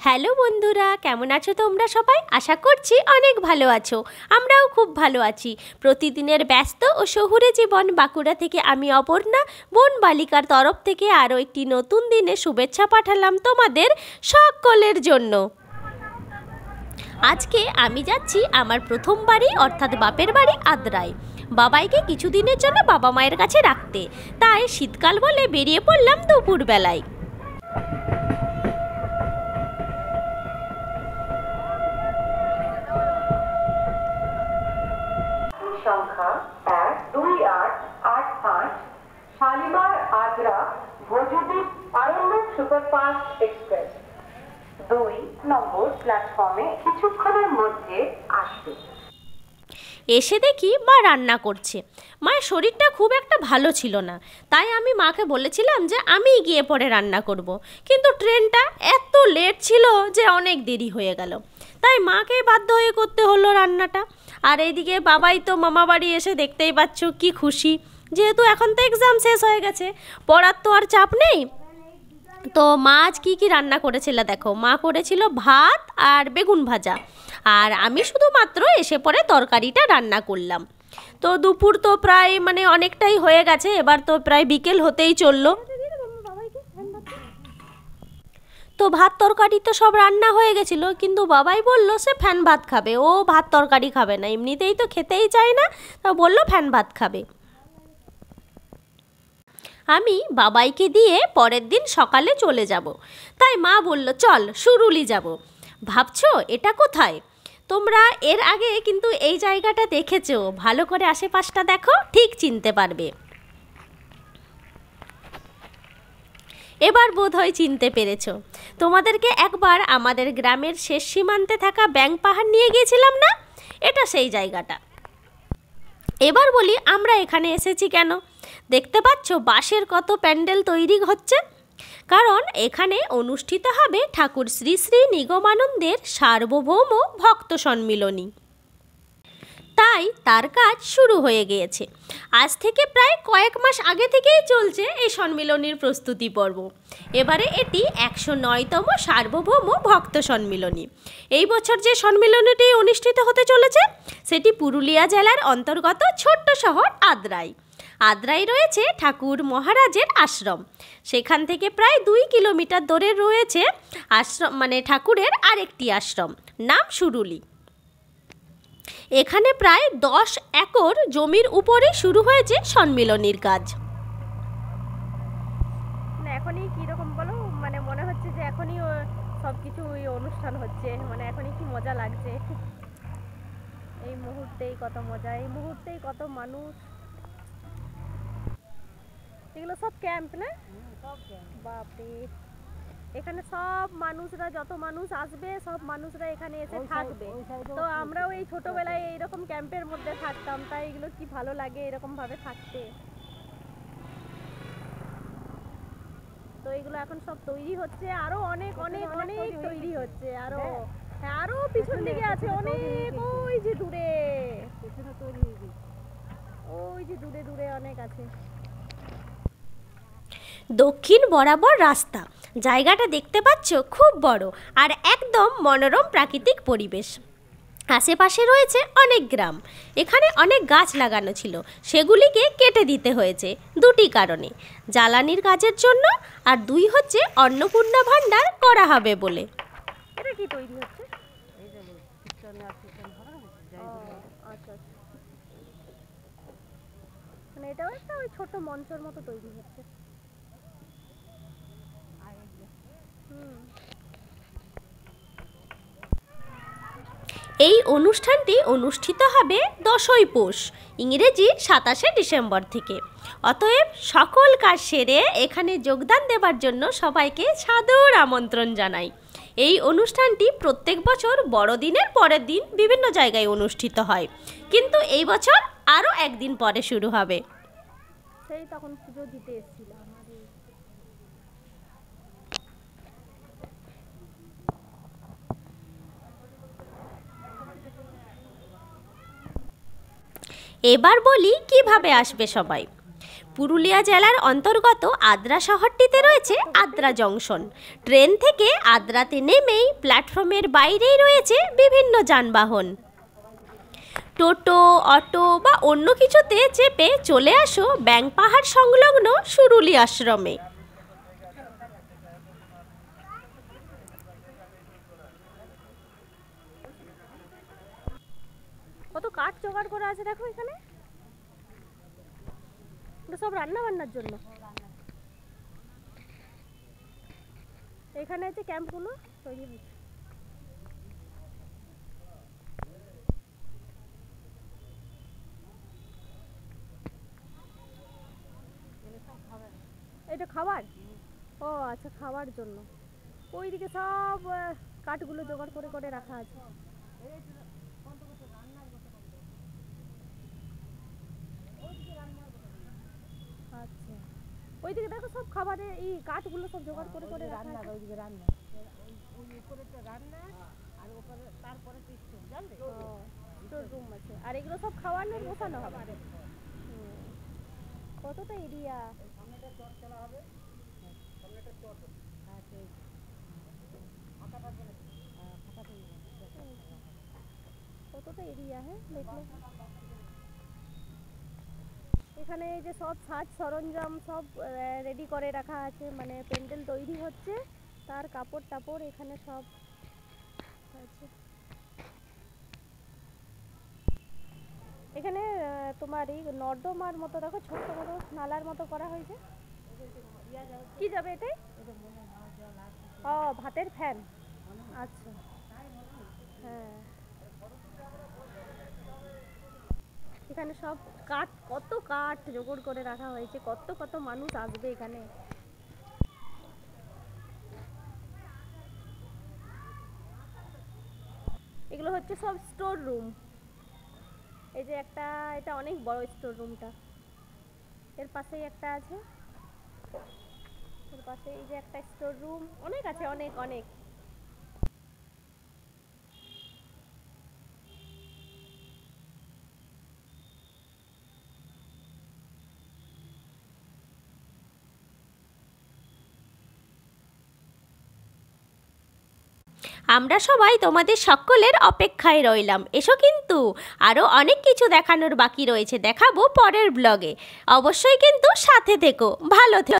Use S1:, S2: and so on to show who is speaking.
S1: Hello বন্ধুরা, কেমন আছো তোমরা সবাই? আশা করছি অনেক ভালো আছো। আমরাও খুব ভালো আছি। প্রতিদিনের ব্যস্ত ও শহুরে জীবন বাঁকুড়া থেকে আমি অপর্ণা বোন বালিকার তরফ থেকে আরও একটি নতুন দিনে শুভেচ্ছা পাঠালাম তোমাদের সকলের জন্য। আজকে আমি যাচ্ছি আমার প্রথম বাড়ি অর্থাৎ বাপের বাড়ি আদ্রায়, বাবাইকে কিছুদিনের জন্য বাবা মায়ের কাছে রাখতে। তাই শীতকাল বলে বেরিয়ে পড়লাম দুপুরবেলায়।
S2: সংখ্যা 12885 শালিমার আগ্রা ভোজুদ্বীপ আরণ্যক সুপারফাস্ট এক্সপ্রেস 2 নম্বর প্ল্যাটফর্মে কিছুক্ষণের মধ্যে আসবে।
S1: এসে দেখি মা রান্না করছে। মায়ের শরীরটা খুব একটা ভালো ছিল না, তাই আমি মাকে বলেছিলাম যে আমি গিয়ে পরে রান্না করব। কিন্তু ট্রেনটা এত লেট ছিল যে অনেক দেরি হয়ে গেল, তাই মাকে বাধ্য হয়ে করতে হলো রান্নাটা। আর এইদিকে বাবাই তো মামা বাড়ি এসে দেখতেই পাচ্ছ কি খুশি, যেহেতু এখন তো এক্সাম শেষ হয়ে গেছে, পড়ার তো আর চাপ নেই। তো মা আজ কী কী রান্না করেছিল দেখো। মা করেছিল ভাত আর বেগুন ভাজা, আর আমি শুধুমাত্র এসে পরে তরকারিটা রান্না করলাম। তো দুপুর তো প্রায় অনেকটাই হয়ে গেছে, এবার তো প্রায় বিকেল হতেই চললো। তো ভাত তরকারি তো সব রান্না হয়ে গেছিলো, কিন্তু বাবাই বলল সে ফ্যান ভাত খাবে, ও ভাত তরকারি খাবে না, এমনিতেই তো খেতেই চায় না, তো বললো ফ্যান ভাত খাবে। আমি বাবাইকে দিয়ে পরের দিন সকালে চলে যাব। তাই মা বলল চল সুরুলি যাব। ভাবছো এটা কোথায়? তোমরা এর আগে কিন্তু এই জায়গাটা দেখেছো, ভালো করে আশেপাশটা দেখো, ঠিক চিনতে পারবে। এবার বোধহয় চিনতে পেরেছো। তোমাদেরকে একবার আমাদের গ্রামের শেষ সীমান্তে থাকা ব্যাং পাহাড় নিয়ে গিয়েছিলাম না, এটা সেই জায়গাটা। এবার বলি আমরা এখানে এসেছি কেন। দেখতে পাচ্ছ বাঁশের কত প্যান্ডেল তৈরি হচ্ছে, কারণ এখানে অনুষ্ঠিত হবে ঠাকুর শ্রী শ্রী নিগমানন্দের সার্বভৌম ভক্ত সম্মিলনী। তাই তার কাজ শুরু হয়ে গিয়েছে। আজ থেকে প্রায় কয়েক মাস আগে থেকেই চলছে এই সম্মিলনীর প্রস্তুতি পর্ব। এবারে এটি 109তম সার্বভৌম ভক্ত সম্মিলনী। এই বছর যে সম্মিলনীটি অনুষ্ঠিত হতে চলেছে সেটি পুরুলিয়া জেলার অন্তর্গত ছোট্ট শহর আদ্রায়। আদ্রায় রয়েছে ঠাকুর মহারাজের আশ্রম। সেখান থেকে প্রায় 2 কিলোমিটার দূরে রয়েছে আশ্রম ঠাকুরের আরেকটি আশ্রম, নাম সুরুলি। এখানে প্রায় 10 একর জমির উপরে শুরু হয়েছে সম্মিলনীর কাজ।
S3: এখনই কীরকম বলো, মনে হচ্ছে যে এখনই সব কিছু অনুষ্ঠান হচ্ছে, এখনই কি মজা লাগছে। এই মুহূর্তেই কত মজা, এই মুহূর্তেই কত মানুষ। এগুলো সব ক্যাম্প না? বাপরে, এখানে সব মানুষরা, যত মানুষ আসবে সব মানুষরা এখানে এসে থাকবে। তো আমরাও এই ছোটবেলায় এইরকম ক্যাম্পের মধ্যে থাকতাম, তাই এগুলো কি ভালো লাগে এরকম ভাবে থাকতে। তো এগুলো এখন সব তৈরি হচ্ছে, আরো অনেক অনেক অনেক তৈরি হচ্ছে, আরো হ্যাঁ আরো পিছন দিকে আছে অনেক, ওই যে দূরে, ওই যে দূরে দূরে অনেক আছে।
S1: দক্ষিণ বরাবর রাস্তা, জায়গাটা দেখতে পাচ্ছ খুব বড় আর একদম মনোরম প্রাকৃতিক পরিবেশ। আশেপাশে রয়েছে অনেক গ্রাম। এখানে অনেক গাছ লাগানো ছিল, সেগুলিকে কেটে দিতে হয়েছে দুটি কারণে, জ্বালানির কাজের জন্য, আর 2 হচ্ছে অন্নপূর্ণা ভাণ্ডার করা হবে বলে।
S3: এটা কি তৈরি হচ্ছে? এটাও একটা ওই ছোট মঞ্চের মতো তৈরি হচ্ছে।
S1: এই অনুষ্ঠানটি অনুষ্ঠিত হবে 10ই পৌষ, ইংরেজি 27শে ডিসেম্বর থেকে। অতএব সকল কাজ সেরে এখানে যোগদান দেবার জন্য সবাইকে সাদর আমন্ত্রণ জানাই। এই অনুষ্ঠানটি প্রত্যেক বছর বড়দিনের পরের দিন বিভিন্ন জায়গায় অনুষ্ঠিত হয়, কিন্তু এই বছর আরও একদিন পরে শুরু হবে।
S3: সেই তখন পুজো দিতে এসেছিল আমাদের।
S1: এবার বলি কিভাবে আসবে সবাই। পুরুলিয়া জেলার অন্তর্গত আদ্রা শহরটিতে রয়েছে আদ্রা জংশন। ট্রেন থেকে আদ্রাতে নেমেই প্ল্যাটফর্মের বাইরেই রয়েছে বিভিন্ন যানবাহন। টোটো, অটো বা অন্য কিছুতে চেপে চলে আসো ব্যাঙ পাহাড় সংলগ্ন সুরুলি আশ্রমে।
S3: কত কাঠ জোগাড় করা আছে দেখো এখানে, সব রান্না বান্নার জন্য। এখানে যে ক্যাম্পগুলো তৈরি হচ্ছে, এটা খাবার। ও আচ্ছা, খাওয়ার জন্য ওইদিকে সব কাঠগুলো জোগাড় করে করে রাখা আছে। আচ্ছা, ওইদিকে দেখো সব খাবারের এই কাঠগুলো সব জোগাড় করে করে রান্না, ওইদিকে রান্না, ওই উপরেটা রান্না আর উপরে তারপরে স্টোর, জানলে স্টোর রুম আছে। আর এগুলো সব খাওয়ানোর বসানো হবে। কতটা এরিয়া, কতটা এরিয়া, হ্যাঁ দেখলো। এখানে এই যে সব সাজ সরঞ্জাম সব রেডি করে রাখা আছে, মানে প্যান্ডেল তৈরি হচ্ছে, তার কাপড় টাপড় এখানে সব আছে। এখানে তোমার এই নর্দমার মতো দেখো, ছোট্ট মতো নালার মতো করা হয়েছে। কি যাবে এটাই? ও ভাতের ফ্যান, আচ্ছা হ্যাঁ। এখানে সব কাঠ, কত কাঠ জোগাড় করে রাখা হয়েছে, কত কত মানুষ আসবে এখানে। এগুলো হচ্ছে সব স্টোর রুম। এই যে একটা, এটা অনেক বড় স্টোর রুমটা, এর পাশেই একটা আছে, এর পাশে এই যে একটা স্টোর রুম, অনেক আছে, অনেক অনেক।
S1: আমরা সবাই তোমাদের সকলের অপেক্ষায় রইলাম। এসো, কিন্তু আরও অনেক কিছু দেখানোর বাকি রয়েছে, দেখাবো পরের ব্লগে। অবশ্যই কিন্তু সাথে থেকো, ভালো থেকো।